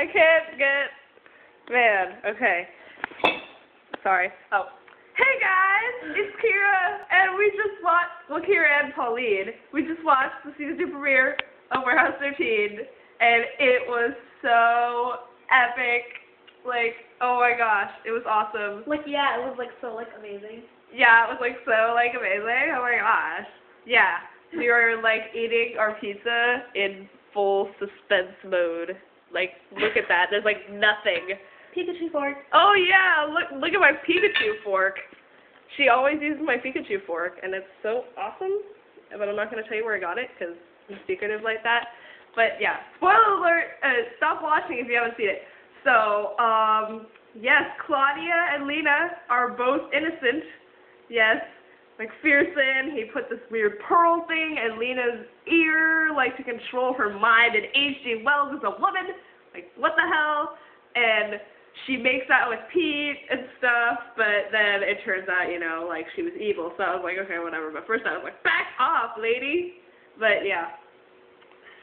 I can't get... Man, okay. Sorry. Oh. Hey guys, it's Kira, and we just watched, well, Kira and Pauline, we just watched the season 2 premiere of Warehouse 13, and it was so epic. Like, oh my gosh, it was awesome. Like, yeah, it was, like, so, like, amazing. Yeah, it was, like, so, like, amazing. Oh my gosh. Yeah, we were, like, eating our pizza in full suspense mode. Like, look at that. There's, like, nothing. Pikachu fork. Oh yeah, look at my Pikachu fork. She always uses my Pikachu fork, and it's so awesome. But I'm not going to tell you where I got it, because I'm secretive like that. But yeah, spoiler alert, stop watching if you haven't seen it. So, yes, Claudia and Lena are both innocent. Yes, McPherson, he put this weird pearl thing in Lena's ear, like to control her mind, and H.G. Wells is a woman. Like, what the hell? And she makes out with Pete and stuff, but then it turns out, you know, like, she was evil, so I was like, okay, whatever, but first I was like, back off, lady! But, yeah.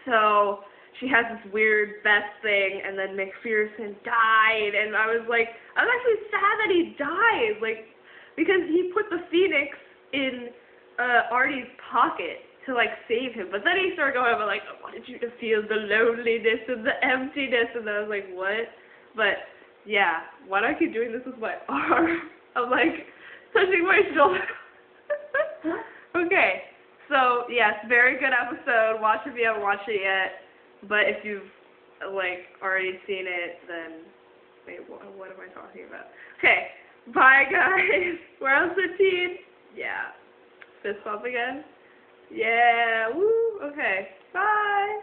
So, she has this weird vest thing, and then McPherson died, and I was like, I was actually sad that he died, like, because he put the Phoenix in Artie's pocket to, like, save him, but then he started going about, like, I wanted you to feel the loneliness and the emptiness, and I was like, what? But, yeah, why do I keep doing this with my arm? I'm like, touching my shoulder. Okay, so, yes, very good episode. Watch if you haven't watched it yet. But if you've, like, already seen it, then, wait, what am I talking about? Okay, bye, guys. Warehouse 13? Yeah. Fist bump again? Yeah, woo, okay, bye.